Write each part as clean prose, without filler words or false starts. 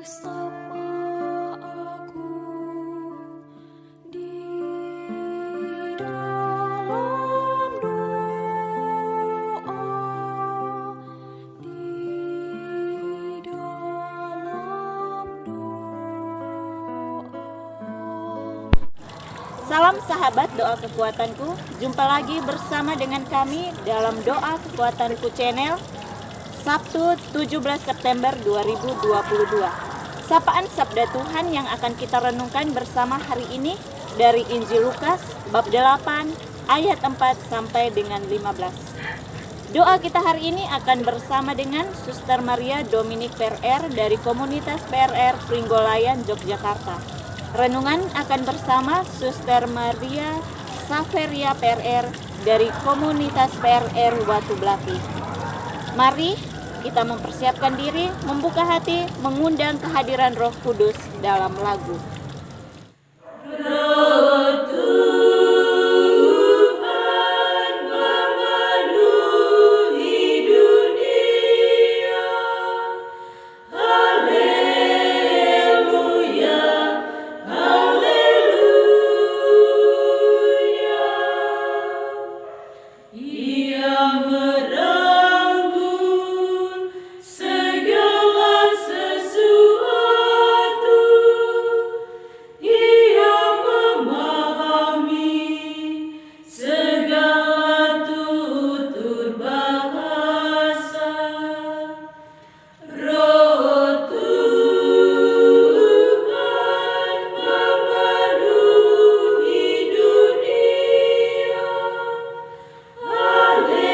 Bersama aku di dalam doa, di dalam doa. Salam sahabat doa kekuatanku, jumpa lagi bersama dengan kami dalam doa kekuatanku channel Sabtu 17 September 2022. Sapaan Sabda Tuhan yang akan kita renungkan bersama hari ini dari Injil Lukas bab 8 ayat 4 sampai dengan 15. Doa kita hari ini akan bersama dengan Suster Maria Dominik PRR dari komunitas PRR Pringgolayan, Yogyakarta. Renungan akan bersama Suster Maria Saveria PRR dari komunitas PRR Watu Belati. Mari kita mempersiapkan diri, membuka hati, mengundang kehadiran Roh Kudus dalam lagu. Roh Tuhan memenuhi dunia. Haleluya, haleluya. Ia merangkul segala sesuatu. Ia memahami segala tutur bahasa. Roh Tuhan memenuhi dunia. Haleluya,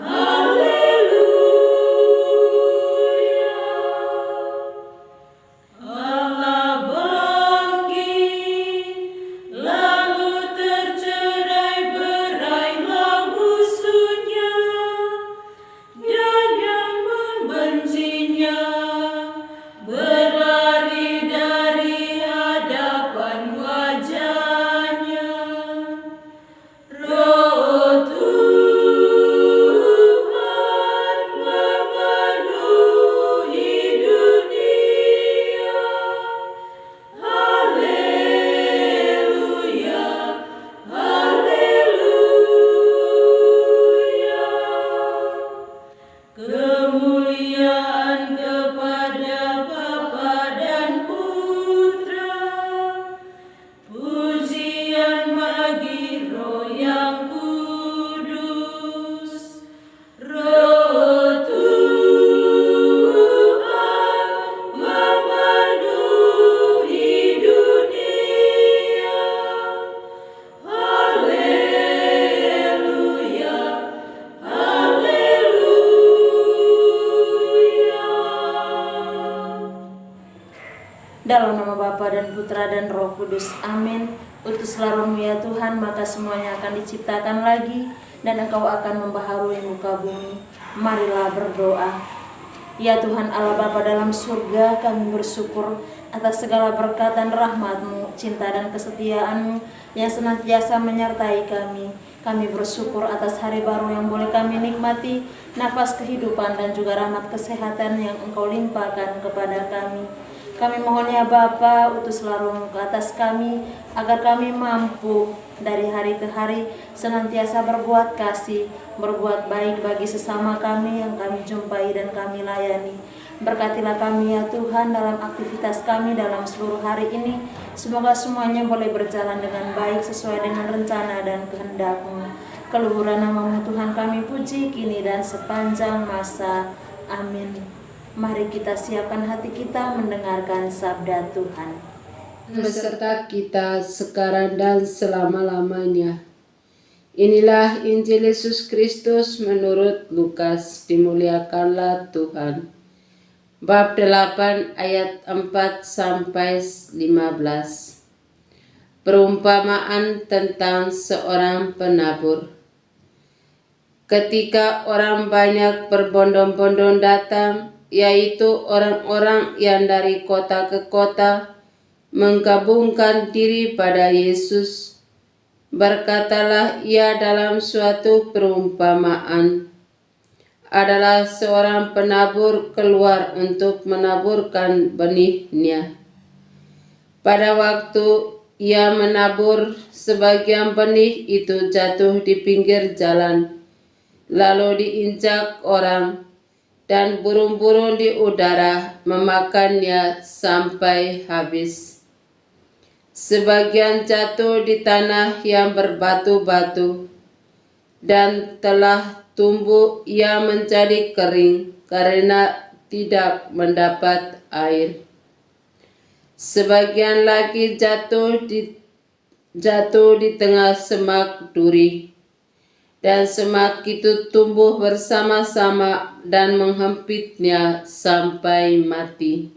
haleluya. Allah bangkit, lalu tercerai-berailah musuhnya, dan yang membencinya berlari dari hadapan wajahnya. Roh Tuhan memenuhi dunia. Haleluya, haleluya. Kemuliaan kepada Bapa dan Putra, pujian bagi Roh yang kudus. Roh Tuhan memenuhi dunia. Haleluya, haleluya. Dalam nama Bapa dan Putra dan Roh Kudus, amin. Utuslah Roh-Mu ya Tuhan, maka semuanya akan diciptakan lagi, dan Engkau akan membaharui muka bumi. Marilah berdoa. Ya Tuhan Allah Bapa dalam surga, kami bersyukur atas segala berkat dan rahmat-Mu, cinta dan kesetiaan-Mu yang senantiasa menyertai kami. Kami bersyukur atas hari baru yang boleh kami nikmati, nafas kehidupan dan juga rahmat kesehatan yang Engkau limpahkan kepada kami. Kami mohon ya Bapa, utuslah Roh-Mu ke atas kami, agar kami mampu dari hari ke hari senantiasa berbuat kasih, berbuat baik bagi sesama kami yang kami jumpai dan kami layani. Berkatilah kami ya Tuhan dalam aktivitas kami dalam seluruh hari ini. Semoga semuanya boleh berjalan dengan baik sesuai dengan rencana dan kehendak-Mu. Keluhuran nama-Mu Tuhan kami puji kini dan sepanjang masa. Amin. Mari kita siapkan hati kita mendengarkan sabda Tuhan. Beserta kita sekarang dan selama-lamanya. Inilah Injil Yesus Kristus menurut Lukas, dimuliakanlah Tuhan. Bab 8 ayat 4 sampai 15. Perumpamaan tentang seorang penabur. Ketika orang banyak berbondong-bondong datang, yaitu orang-orang yang dari kota ke kota, menggabungkan diri pada Yesus, Berkatalah ia dalam suatu perumpamaan, adalah seorang penabur keluar untuk menaburkan benihnya. Pada waktu ia menabur, sebagian benih itu jatuh di pinggir jalan, lalu diinjak orang, dan burung-burung di udara memakannya sampai habis. Sebagian jatuh di tanah yang berbatu-batu, dan telah tumbuh ia menjadi kering karena tidak mendapat air. Sebagian lagi jatuh di tengah semak duri, dan semak itu tumbuh bersama-sama dan menghempitnya sampai mati.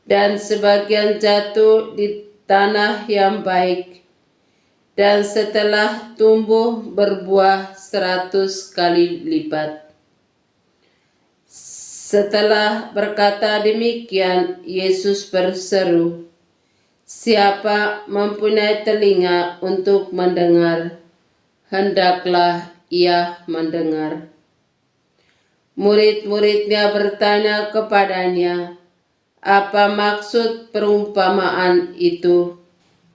Dan sebagian jatuh di tanah yang baik, dan setelah tumbuh berbuah 100 kali lipat. Setelah berkata demikian, Yesus berseru, "Siapa mempunyai telinga untuk mendengar, hendaklah ia mendengar." Murid-muridnya bertanya kepadanya, "Apa maksud perumpamaan itu?"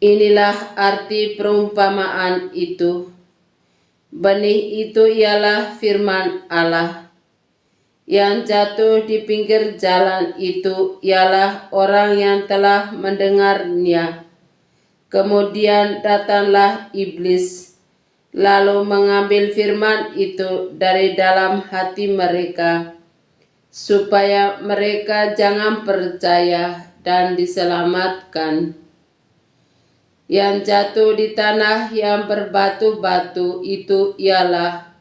Inilah arti perumpamaan itu. Benih itu ialah firman Allah. Yang jatuh di pinggir jalan itu ialah orang yang telah mendengarnya. Kemudian datanglah iblis, lalu mengambil firman itu dari dalam hati mereka, supaya mereka jangan percaya dan diselamatkan. Yang jatuh di tanah yang berbatu-batu itu ialah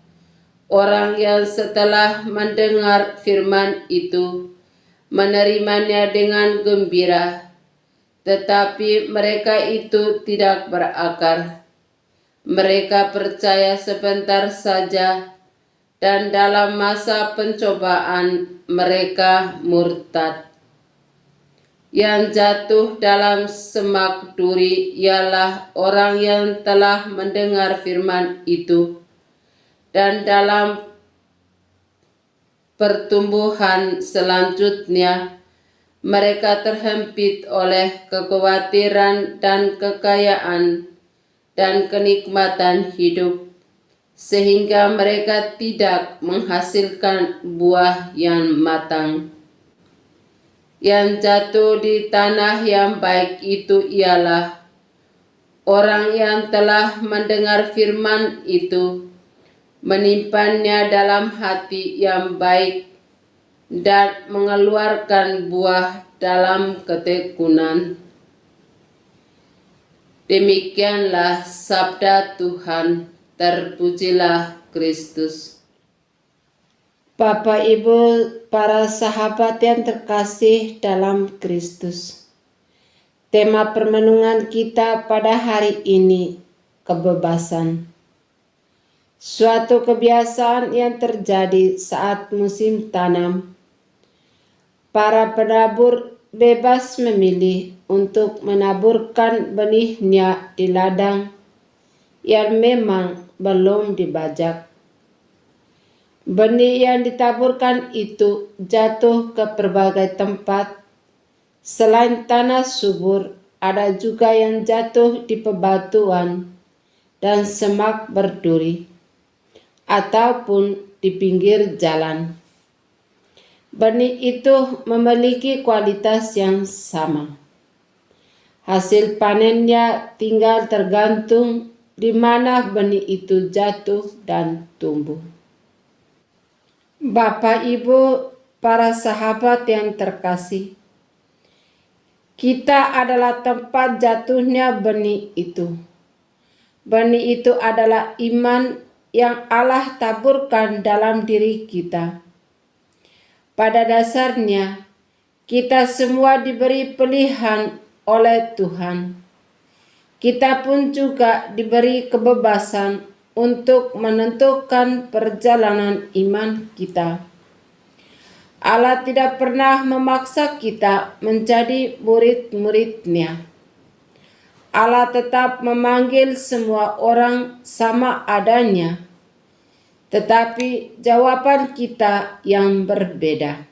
orang yang setelah mendengar firman itu menerimanya dengan gembira, tetapi mereka itu tidak berakar. Mereka percaya sebentar saja, dan dalam masa pencobaan mereka murtad. Yang jatuh dalam semak duri ialah orang yang telah mendengar firman itu, dan dalam pertumbuhan selanjutnya mereka terhempit oleh kekhawatiran dan kekayaan dan kenikmatan hidup, sehingga mereka tidak menghasilkan buah yang matang. Yang jatuh di tanah yang baik itu ialah orang yang telah mendengar firman itu, menyimpannya dalam hati yang baik, dan mengeluarkan buah dalam ketekunan. Demikianlah sabda Tuhan. Terpujilah Kristus. Bapak, Ibu, para sahabat yang terkasih dalam Kristus. Tema permenungan kita pada hari ini, kebebasan. Suatu kebiasaan yang terjadi saat musim tanam. Para penabur bebas memilih untuk menaburkan benihnya di ladang yang memang belum dibajak. Benih yang ditaburkan itu jatuh ke berbagai tempat. Selain tanah subur, ada juga yang jatuh di bebatuan dan semak berduri, ataupun di pinggir jalan. Benih itu memiliki kualitas yang sama. Hasil panennya tinggal tergantung di mana benih itu jatuh dan tumbuh. Bapak, Ibu, para sahabat yang terkasih, kita adalah tempat jatuhnya benih itu. Benih itu adalah iman yang Allah taburkan dalam diri kita. Pada dasarnya, kita semua diberi pilihan oleh Tuhan. Kita pun juga diberi kebebasan untuk menentukan perjalanan iman kita. Allah tidak pernah memaksa kita menjadi murid-murid-Nya. Allah tetap memanggil semua orang sama adanya. tetapi jawaban kita yang berbeda.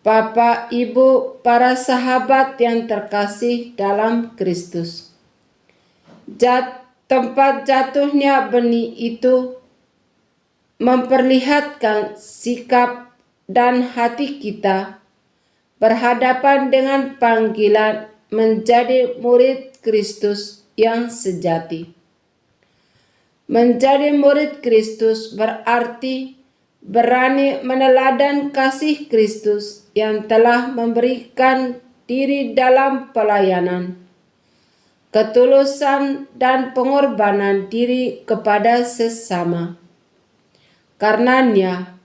Bapak, Ibu, para sahabat yang terkasih dalam Kristus, tempat jatuhnya benih itu memperlihatkan sikap dan hati kita berhadapan dengan panggilan menjadi murid Kristus yang sejati. Menjadi murid Kristus berarti berani meneladan kasih Kristus yang telah memberikan diri dalam pelayanan, ketulusan dan pengorbanan diri kepada sesama. Karenanya,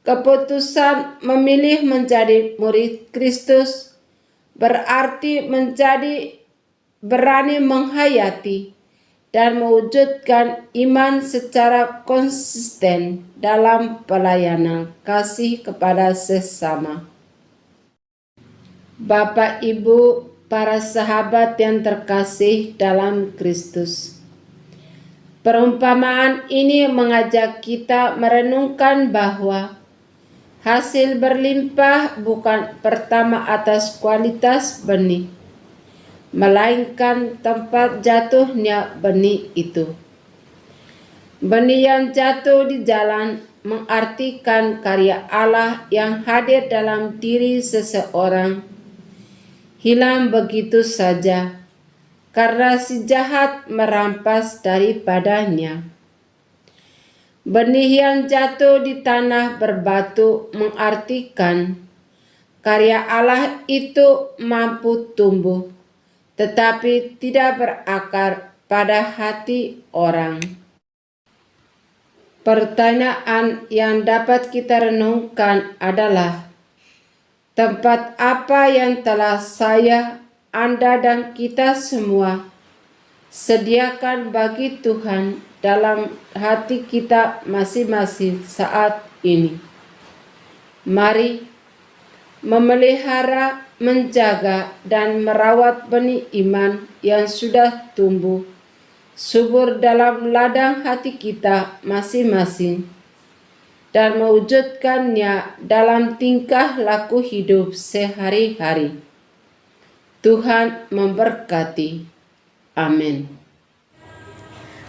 keputusan memilih menjadi murid Kristus berarti menjadi berani menghayati dan mewujudkan iman secara konsisten dalam pelayanan kasih kepada sesama. Bapak, Ibu, para sahabat yang terkasih dalam Kristus, perumpamaan ini mengajak kita merenungkan bahwa hasil berlimpah bukan pertama atas kualitas benih, melainkan tempat jatuhnya benih itu. Benih yang jatuh di jalan mengartikan karya Allah yang hadir dalam diri seseorang hilang begitu saja karena si jahat merampas daripadanya. Benih yang jatuh di tanah berbatu mengartikan karya Allah itu mampu tumbuh, tetapi tidak berakar pada hati orang. Pertanyaan yang dapat kita renungkan adalah, tempat apa yang telah saya, Anda, dan kita semua sediakan bagi Tuhan dalam hati kita masing-masing saat ini? Mari memelihara, menjaga, dan merawat benih iman yang sudah tumbuh subur dalam ladang hati kita masing-masing dan mewujudkannya dalam tingkah laku hidup sehari-hari. Tuhan memberkati. Amin.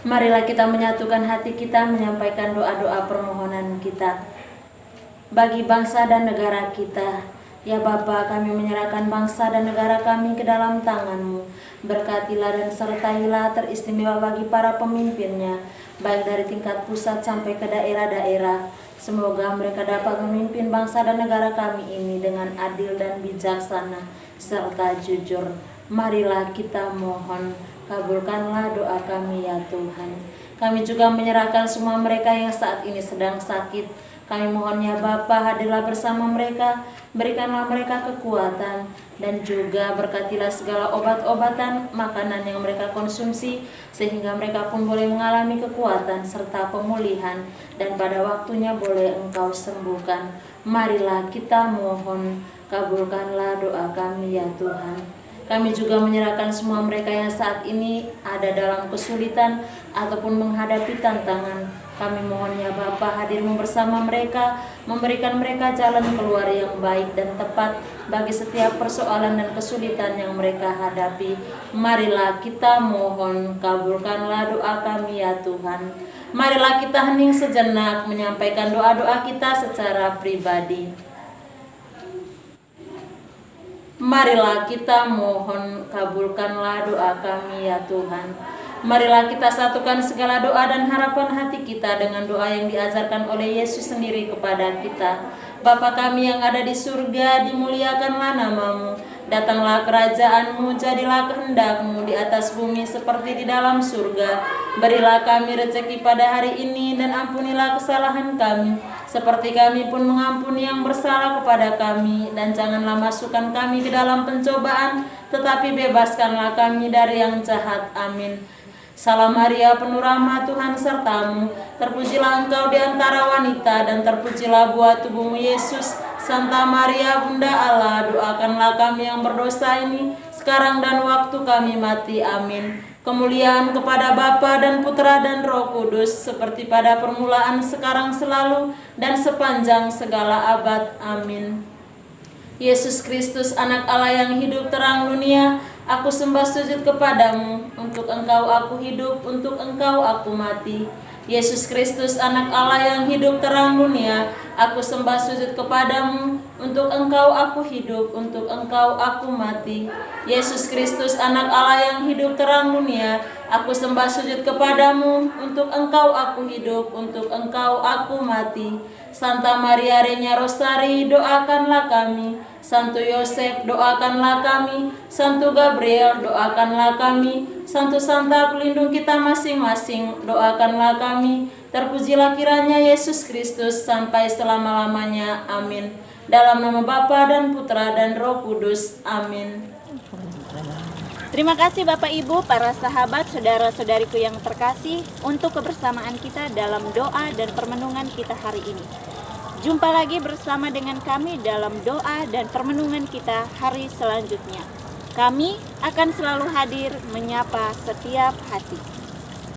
Marilah kita menyatukan hati kita menyampaikan doa-doa permohonan kita bagi bangsa dan negara kita. Ya Bapa, kami menyerahkan bangsa dan negara kami ke dalam tangan-Mu. Berkatilah dan sertailah teristimewa bagi para pemimpinnya, baik dari tingkat pusat sampai ke daerah-daerah. Semoga mereka dapat memimpin bangsa dan negara kami ini dengan adil dan bijaksana serta jujur. Marilah kita mohon, kabulkanlah doa kami ya Tuhan. Kami juga menyerahkan semua mereka yang saat ini sedang sakit. Kami mohon ya Bapa, hadirlah bersama mereka, berikanlah mereka kekuatan, dan juga berkatilah segala obat-obatan, makanan yang mereka konsumsi, sehingga mereka pun boleh mengalami kekuatan serta pemulihan, dan pada waktunya boleh Engkau sembuhkan. Marilah kita mohon, kabulkanlah doa kami ya Tuhan. Kami juga menyerahkan semua mereka yang saat ini ada dalam kesulitan ataupun menghadapi tantangan. Kami mohon ya Bapa, hadir-Mu bersama mereka, memberikan mereka jalan keluar yang baik dan tepat bagi setiap persoalan dan kesulitan yang mereka hadapi. Marilah kita mohon, kabulkanlah doa kami ya Tuhan. Marilah kita hening sejenak menyampaikan doa-doa kita secara pribadi. Marilah kita mohon, kabulkanlah doa kami ya Tuhan. Marilah kita satukan segala doa dan harapan hati kita dengan doa yang diajarkan oleh Yesus sendiri kepada kita. Bapa kami yang ada di surga, dimuliakanlah nama-Mu. Datanglah kerajaan-Mu, jadilah kehendak-Mu di atas bumi seperti di dalam surga. Berilah kami rezeki pada hari ini dan ampunilah kesalahan kami, seperti kami pun mengampuni yang bersalah kepada kami. Dan janganlah masukkan kami ke dalam pencobaan, tetapi bebaskanlah kami dari yang jahat. Amin. Salam Maria, penuh rahmat, Tuhan serta-Mu. Terpujilah Engkau di antara wanita, dan terpujilah buah tubuh-Mu Yesus. Santa Maria, Bunda Allah, doakanlah kami yang berdosa ini, sekarang dan waktu kami mati. Amin. Kemuliaan kepada Bapa dan Putra dan Roh Kudus, seperti pada permulaan, sekarang, selalu, dan sepanjang segala abad. Amin. Yesus Kristus, anak Allah yang hidup terang dunia, aku sembah sujud kepadamu. Untuk Engkau aku hidup, untuk Engkau aku mati. Yesus Kristus, anak Allah yang hidup terang dunia, aku sembah sujud kepadamu. Untuk Engkau aku hidup, untuk Engkau aku mati. Yesus Kristus, anak Allah yang hidup terang dunia, aku sembah sujud kepadamu. Untuk Engkau aku hidup, untuk Engkau aku mati. Santa Maria Reina Rosari, doakanlah kami. Santo Yosef, doakanlah kami. Santo Gabriel, doakanlah kami. Santo Santa, pelindung kita masing-masing, doakanlah kami. Terpujilah kiranya Yesus Kristus sampai selama-lamanya. Amin. Dalam nama Bapa dan Putra dan Roh Kudus. Amin. Terima kasih Bapak Ibu, para sahabat, saudara-saudariku yang terkasih, untuk kebersamaan kita dalam doa dan permenungan kita hari ini. Jumpa lagi bersama dengan kami dalam doa dan permenungan kita hari selanjutnya. Kami akan selalu hadir menyapa setiap hati.